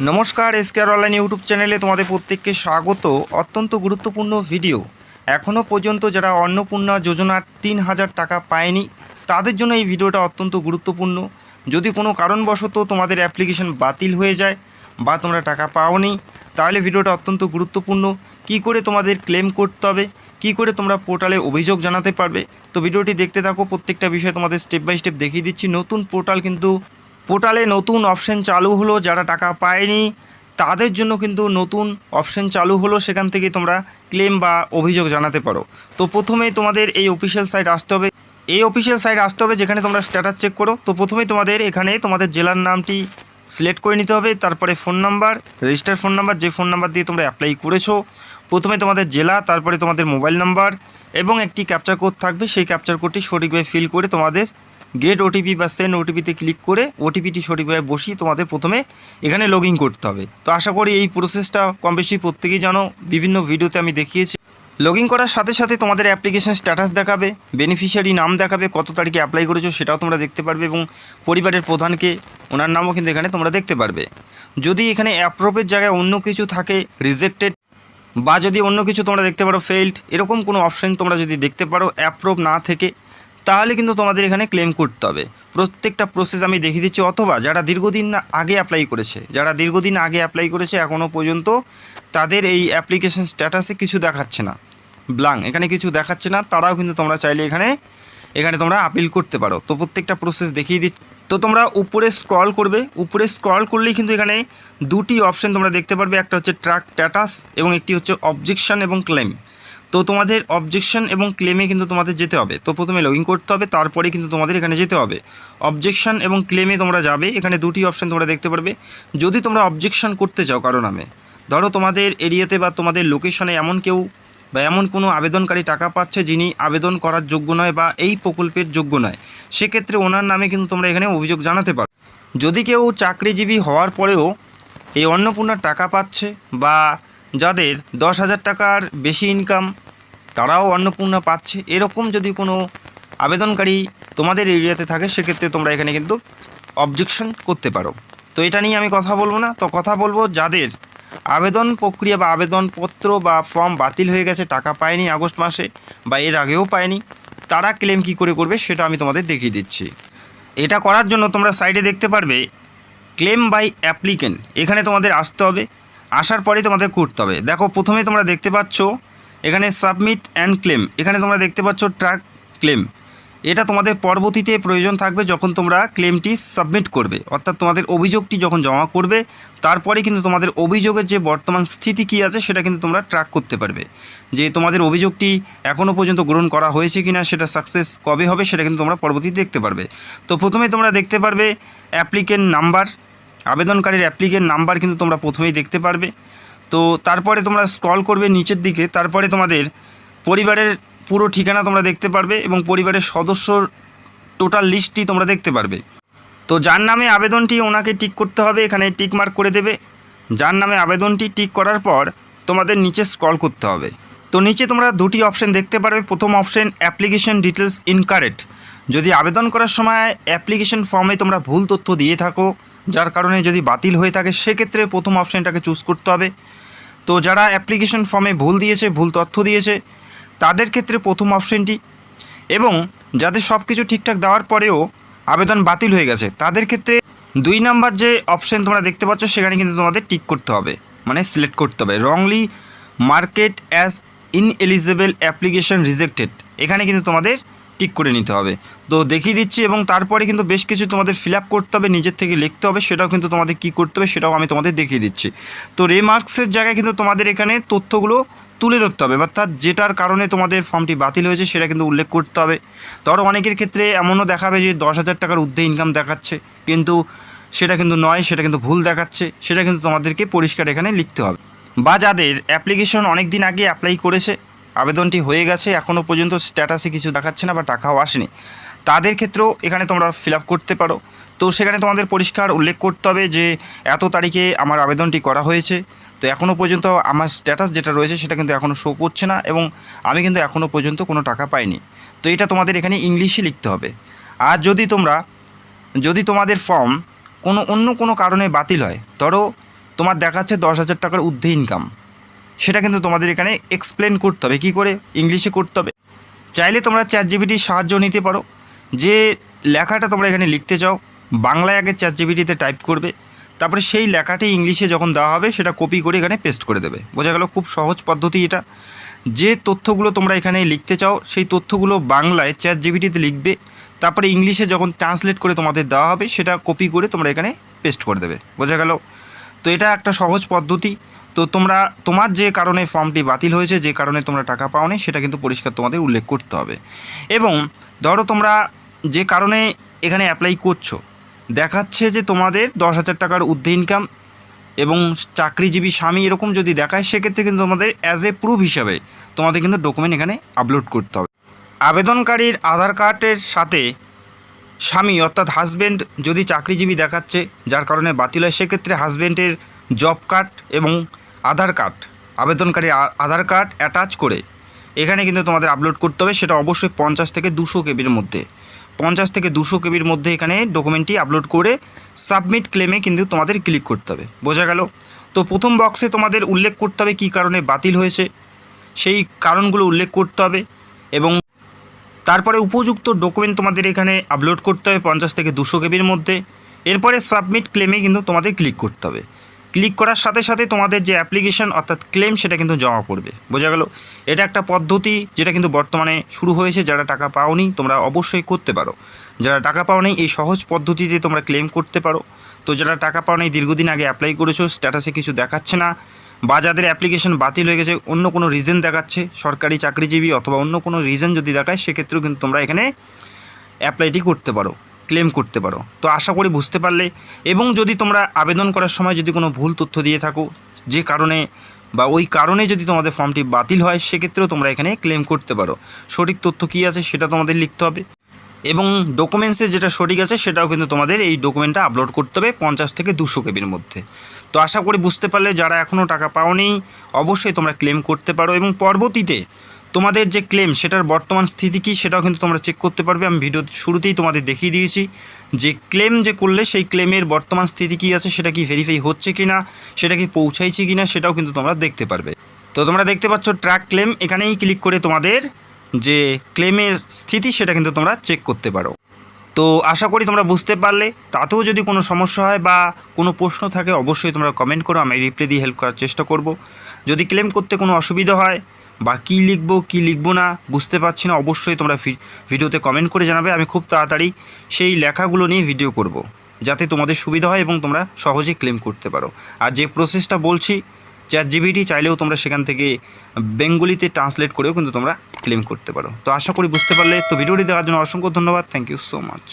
নমস্কার, এসকেআর online YouTube চ্যানেলে তোমাদের প্রত্যেককে স্বাগত। অত্যন্ত গুরুত্বপূর্ণ ভিডিও। এখনও পর্যন্ত যারা অন্নপূর্ণা যোজনার ৩,০০০ টাকা পায়নি তাদের জন্য এই ভিডিওটা অত্যন্ত গুরুত্বপূর্ণ। যদি কোনো কারণবশত তোমাদের অ্যাপ্লিকেশন বাতিল হয়ে যায় বা তোমরা টাকা পাওনি, তাহলে ভিডিওটা অত্যন্ত গুরুত্বপূর্ণ। কি করে তোমাদের ক্লেম করতে হবে, কি করে তোমরা পোর্টালে অভিযোগ জানাতে পারবে, তো ভিডিওটি দেখতে থাকো। প্রত্যেকটা বিষয় তোমাদের স্টেপ বাই স্টেপ দেখিয়ে দিচ্ছি। নতুন পোর্টাল কিন্তু পোর্টালে নতুন অপশন চালু হলো। যারা টাকা পায়নি তাদের জন্য কিন্তু নতুন অপশন চালু হলো, সেখান থেকে তোমরা ক্লেম বা অভিযোগ জানাতে পারো। তো প্রথমেই তোমাদের এই অফিসিয়াল সাইট আসতে হবে। যেখানে তোমরা স্ট্যাটাস চেক করো। তো প্রথমেই তোমাদের এখানে তোমাদের জেলার নামটি সিলেক্ট করে নিতে হবে। তারপরে phone number, register phone number, যে ফোন নাম্বার দিয়ে তোমরা অ্যাপ্লাই করেছো। প্রথমে তোমাদের জেলা, তারপরে তোমাদের মোবাইল নাম্বার এবং একটি ক্যাপচার কোড থাকবে। সেই ক্যাপচার কোডটি সঠিকভাবে ফিল করে তোমাদের গেট ওটিপি বা সেন্ড ওটিপিতে ক্লিক করে ওটিপিটি সঠিকভাবে বসিয়ে তোমাদের প্রথমে এখানে লগ ইন করতে হবে। তো আশা করি এই প্রসেসটা কম বেশি প্রত্যেকেই জানো, বিভিন্ন ভিডিওতে আমি দেখিয়েছি। লগ ইন করার সাথে সাথে তোমাদের অ্যাপ্লিকেশন স্ট্যাটাস দেখাবে, বেনিফিশিয়ারি নাম দেখাবে, কত তারিখে অ্যাপ্লাই করেছো সেটাও তোমরা দেখতে পারবে, এবং পরিবারের প্রধানকে ওনার নামও কিন্তু এখানে তোমরা দেখতে পারবে। যদি এখানে অ্যাপ্রুভের জায়গায় অন্য কিছু থাকে, রিজেক্টেড, বা যদি অন্য কিছু তোমরা দেখতে পারো ফেইল্ড, এরকম কোনো অপশান তোমরা যদি দেখতে পারো অ্যাপ্রুভ না থেকে, তাহলে কিন্তু তোমাদের এখানে ক্লেম করতে হবে। প্রত্যেকটা প্রসেস আমি দেখিয়ে দিচ্ছি। অথবা যারা দীর্ঘদিন আগে অ্যাপ্লাই করেছে এখনও পর্যন্ত তাদের এই অ্যাপ্লিকেশন স্ট্যাটাসে কিছু দেখাচ্ছে না, ব্ল্যাঙ্ক, এখানে কিছু দেখাচ্ছে না, তারাও কিন্তু তোমরা চাইলে এখানে তোমরা আপিল করতে পারো। তো প্রত্যেকটা প্রসেস দেখিয়ে দিচ্ছি। তো তোমরা উপরে স্ক্রল করবে, উপরে স্ক্রল করলেই কিন্তু এখানে দুটি অপশান তোমরা দেখতে পারবে। একটা হচ্ছে ট্র্যাক স্ট্যাটাস এবং একটি হচ্ছে অবজেকশন এবং ক্লেম। তো তোমাদের অবজেকশন এবং ক্লেমে কিন্তু তোমাদের যেতে হবে। তো প্রথমে লগ ইন করতে হবে, তারপরে কিন্তু তোমাদের এখানে যেতে হবে। অবজেকশন এবং ক্লেমে তোমরা যাবে, এখানে দুটি অপশান তোমরা দেখতে পারবে। যদি তোমরা অবজেকশন করতে চাও কারো নামে, ধরো তোমাদের এরিয়াতে বা তোমাদের লোকেশনে এমন কেউ বা এমন কোনো আবেদনকারী টাকা পাচ্ছে যিনি আবেদন করার যোগ্য নয় বা এই প্রকল্পের যোগ্য নয়, সেক্ষেত্রে ওনার নামে কিন্তু তোমরা এখানে অভিযোগ জানাতে পারো। যদি কেউ চাকরিজীবী হওয়ার পরেও এই অন্নপূর্ণার টাকা পাচ্ছে, বা যাদের 10,000 টাকার বেশি ইনকাম তারাও অন্নপূর্ণা পাচ্ছে, এরকম যদি কোনো আবেদনকারী তোমাদের এরিয়াতে থাকে, সেক্ষেত্রে তোমরা এখানে কিন্তু অবজেকশন করতে পারো। তো এটা নিয়ে আমি কথা বলবো না, তো কথা বলবো যাদের আবেদন প্রক্রিয়া বা আবেদনপত্র বা ফর্ম বাতিল হয়ে গেছে, টাকা পায়নি আগস্ট মাসে বা এর আগেও পায়নি, তারা ক্লেম কী করে করবে সেটা আমি তোমাদের দেখিয়ে দিচ্ছি। এটা করার জন্য তোমরা সাইডে দেখতে পারবে ক্লেম বাই অ্যাপ্লিকেন্ট, এখানে তোমাদের আসতে হবে। আসার পরে তোমাদের করতে হবে। দেখো প্রথমে তোমরা দেখতে পাচ্ছ এখানে সাবমিট অ্যান্ড ক্লেম, এখানে তোমরা দেখতে পাচ্ছ ট্র্যাক ক্লেম। এটা তোমাদের পরবর্তীতে প্রয়োজন থাকবে যখন তোমরা ক্লেমটি সাবমিট করবে, অর্থাৎ তোমাদের অভিযোগটি যখন জমা করবে, তারপরে কিন্তু তোমাদের অভিযোগের যে বর্তমান স্থিতি কী আছে সেটা কিন্তু তোমরা ট্র্যাক করতে পারবে, যে তোমাদের অভিযোগটি এখনও পর্যন্ত গ্রহণ করা হয়েছে কি না, সেটা সাকসেস কবে হবে সেটা কিন্তু তোমরা পরবর্তীতে দেখতে পারবে। তো প্রথমে তোমরা দেখতে পারবে অ্যাপ্লিকেন্ট নাম্বার, আবেদনকারীর অ্যাপ্লিকেন্ট নাম্বার কিন্তু তোমরা প্রথমেই দেখতে পারবে। তো তারপরে তোমরা স্ক্রল করবে নিচের দিকে, তারপরে তোমাদের পরিবারের পুরো ঠিকানা তোমরা দেখতে পারবে এবং পরিবারের সদস্যর টোটাল লিস্টটি তোমরা দেখতে পারবে। তো যার নামে আবেদনটি ওনাকে টিক করতে হবে, এখানে টিক মার্ক করে দেবে। যার নামে আবেদনটি টিক করার পর তোমাদের নিচে স্ক্রল করতে হবে। তো নিচে তোমরা দুটি অপশন দেখতে পারবে। প্রথম অপশন অ্যাপ্লিকেশন ডিটেলস ইনকারেক্ট, যদি আবেদন করার সময় অ্যাপ্লিকেশন ফর্মে তোমরা ভুল তথ্য দিয়ে থাকো, যার কারণে যদি বাতিল হয়ে থাকে, সেক্ষেত্রে প্রথম অপশানটাকে চুজ করতে হবে। তো যারা অ্যাপ্লিকেশন ফর্মে ভুল দিয়েছে, ভুল তথ্য দিয়েছে, তাদের ক্ষেত্রে প্রথম অপশানটি, এবং যাদের সব কিছু ঠিকঠাক দেওয়ার পরেও আবেদন বাতিল হয়ে গেছে, তাদের ক্ষেত্রে 2 নাম্বার যে অপশান তোমরা দেখতে পাচ্ছ সেখানে কিন্তু তোমাদের টিক করতে হবে, মানে সিলেক্ট করতে হবে wrongly market as ineligible application rejected, এখানে কিন্তু তোমাদের টিক করে নিতে হবে। তো দেখিয়ে দিচ্ছি, এবং তারপরে কিন্তু বেশ কিছু তোমাদের ফিল আপ করতে হবে, নিজের থেকে লিখতে হবে, সেটাও কিন্তু তোমাদের কী করতে হবে সেটাও আমি তোমাদের দেখিয়ে দিচ্ছি। তো রেমার্কসের জায়গায় কিন্তু তোমাদের এখানে তথ্যগুলো তুলে ধরতে হবে, অর্থাৎ যেটার কারণে তোমাদের ফর্মটি বাতিল হয়েছে সেটা কিন্তু উল্লেখ করতে হবে। ধরো অনেকের ক্ষেত্রে এমনও দেখাবে যে 10,000 টাকার ঊর্ধ্বে ইনকাম দেখাচ্ছে, কিন্তু সেটা কিন্তু নয়, সেটা কিন্তু ভুল দেখাচ্ছে, সেটা কিন্তু তোমাদেরকে পরিষ্কার এখানে লিখতে হবে। বা যাদের অ্যাপ্লিকেশন অনেক দিন আগে অ্যাপ্লাই করেছে, আবেদনটি হয়ে গেছে, এখনও পর্যন্ত স্ট্যাটাসে কিছু দেখাচ্ছে না বা টাকাও আসেনি, তাদের ক্ষেত্রেও এখানে তোমরা ফিল আপ করতে পারো। তো সেখানে তোমাদের পরিষ্কার উল্লেখ করতে হবে যে এত তারিখে আমার আবেদনটি করা হয়েছে, তো এখনও পর্যন্ত আমার স্ট্যাটাস যেটা রয়েছে সেটা কিন্তু এখনও শো করছে না, এবং আমি কিন্তু এখনও পর্যন্ত কোনো টাকা পাইনি। তো এটা তোমাদের এখানে ইংলিশে লিখতে হবে। আর যদি তোমাদের ফর্ম অন্য কোনো কারণে বাতিল হয়, ধরো তোমার দেখাচ্ছে 10,000 টাকার ঊর্ধ্বে ইনকাম, সেটা কিন্তু তোমাদের এখানে এক্সপ্লেন করতে হবে। কী করে? ইংলিশে করতে হবে। চাইলে তোমরা চ্যাটজিপিটির সাহায্য নিতে পারো। যে লেখাটা তোমরা এখানে লিখতে চাও বাংলায় আগে চ্যাটজিপিটিতে টাইপ করবে, তারপরে সেই লেখাটি ইংলিশে যখন দেওয়া হবে সেটা কপি করে এখানে পেস্ট করে দেবে। বোঝা গেল? খুব সহজ পদ্ধতি এটা। যে তথ্যগুলো তোমরা এখানে লিখতে চাও সেই তথ্যগুলো বাংলায় চ্যাটজিপিটিতে লিখবে, তারপরে ইংলিশে যখন ট্রান্সলেট করে তোমাদের দেওয়া হবে সেটা কপি করে তোমরা এখানে পেস্ট করে দেবে। বোঝা গেল? তো এটা একটা সহজ পদ্ধতি। তো তোমার যে কারণে ফর্মটি বাতিল হয়েছে, যে কারণে তোমরা টাকা পাওনি, সেটা কিন্তু পরিষ্কার তোমাদের উল্লেখ করতে হবে। এবং ধরো তোমরা যে কারণে এখানে অ্যাপ্লাই করছো দেখাচ্ছে যে তোমাদের 10,000 টাকার ঊর্ধ্বে ইনকাম এবং চাকরিজীবী স্বামী এরকম যদি দেখায়, সেক্ষেত্রে কিন্তু তোমাদের অ্যাজ এ প্রুফ হিসাবে তোমাদের কিন্তু ডকুমেন্ট এখানে আপলোড করতে হবে। আবেদনকারীর আধার কার্ডের সাথে স্বামী অর্থাৎ হাজব্যান্ড যদি চাকরিজীবী দেখাচ্ছে যার কারণে বাতিল হয়, সেক্ষেত্রে হাজব্যান্ডের জব কার্ড এবং আধার কার্ড, আবেদনকারী আধার কার্ড অ্যাটাচ করে এখানে কিন্তু তোমাদের আপলোড করতে হবে। সেটা অবশ্যই 50 থেকে 200 কেবির মধ্যে, 50 থেকে 200 কেবির মধ্যে এখানে ডকুমেন্টটি আপলোড করে সাবমিট ক্লেমে কিন্তু তোমাদের ক্লিক করতে হবে। বোঝা গেল? তো প্রথম বক্সে তোমাদের উল্লেখ করতে হবে কী কারণে বাতিল হয়েছে, সেই কারণগুলো উল্লেখ করতে হবে এবং তারপরে উপযুক্ত ডকুমেন্ট তোমাদের এখানে আপলোড করতে হবে 50 থেকে 200 কেবির মধ্যে। এরপরে সাবমিট ক্লেমে কিন্তু তোমাদের ক্লিক করতে হবে। ক্লিক করার সাথে সাথে তোমাদের যে অ্যাপ্লিকেশন অর্থাৎ ক্লেম সেটা কিন্তু জমা পড়বে। বোঝা গেল? এটা একটা পদ্ধতি যেটা কিন্তু বর্তমানে শুরু হয়েছে। যারা টাকা পাওনি তোমরা অবশ্যই করতে পারো। যারা টাকা পাওনি এই সহজ পদ্ধতিতে তোমরা ক্লেম করতে পারো। তো যারা টাকা পাওনি দীর্ঘদিন আগে অ্যাপ্লাই করেছো, স্ট্যাটাসে কিছু দেখাচ্ছে না, বা যাদের অ্যাপ্লিকেশন বাতিল হয়ে গেছে, অন্য কোনো রিজন দেখাচ্ছে, সরকারি চাকরিজীবী অথবা অন্য কোনো রিজন যদি দেখায়, সেক্ষেত্রেও কিন্তু তোমরা এখানে অ্যাপ্লাইটি করতে পারো, ক্লেম করতে পারো। তো আশা করি বুঝতে পারলে। এবং যদি তোমরা আবেদন করার সময় যদি কোনো ভুল তথ্য দিয়ে থাকো, যে কারণে বা ওই কারণে যদি তোমাদের ফর্মটি বাতিল হয়, সেক্ষেত্রেও তোমরা এখানে ক্লেম করতে পারো। সঠিক তথ্য কী আছে সেটা তোমাদের লিখতে হবে এবং ডকুমেন্টসে যেটা সঠিক আছে সেটাও কিন্তু তোমাদের এই ডকুমেন্টটা আপলোড করতে হবে 50 থেকে 200 কেবির মধ্যে। তো আশা করি বুঝতে পারলে। যারা এখনও টাকা পাওনি অবশ্যই তোমরা ক্লেম করতে পারো এবং পরবর্তীতে তোমাদের যে ক্লেম সেটার বর্তমান স্থিতি কী সেটাও কিন্তু তোমরা চেক করতে পারবে। আমি ভিডিও শুরুতেই তোমাদের দেখিয়ে দিয়েছি যে ক্লেম যে করলে সেই ক্লেমের বর্তমান স্থিতি কী আছে, সেটা কি ভেরিফাই হচ্ছে কি না, সেটা কি পৌঁছাইছে কি না, সেটাও কিন্তু তোমরা দেখতে পারবে। তো তোমরা দেখতে পাচ্ছ ট্র্যাক ক্লেম, এখানেই ক্লিক করে তোমাদের যে ক্লেমের স্থিতি সেটা কিন্তু তোমরা চেক করতে পারো। তো আশা করি তোমরা বুঝতে পারলে। তাতেও যদি কোনো সমস্যা হয় বা কোনো প্রশ্ন থাকে অবশ্যই তোমরা কমেন্ট করো, আমি রিপ্লাই দিয়ে হেল্প করার চেষ্টা করব। যদি ক্লেম করতে কোনো অসুবিধা হয় বা কী লিখবো না বুঝতে পারছি না, অবশ্যই তোমরা ভিডিওতে কমেন্ট করে জানাবে। আমি খুব তাড়াতাড়ি সেই লেখাগুলো নিয়ে ভিডিও করব, যাতে তোমাদের সুবিধা হয় এবং তোমরা সহজেই ক্লেম করতে পারো। আর যে প্রসেসটা বলছি চ্যাটজিপিটি, চাইলেও তোমরা সেখান থেকে বেঙ্গলিতে ট্রান্সলেট করেও কিন্তু তোমরা ক্লেম করতে পারো। তো আশা করি বুঝতে পারলে। তো ভিডিওটি দেখার জন্য অসংখ্য ধন্যবাদ। Thank you so much.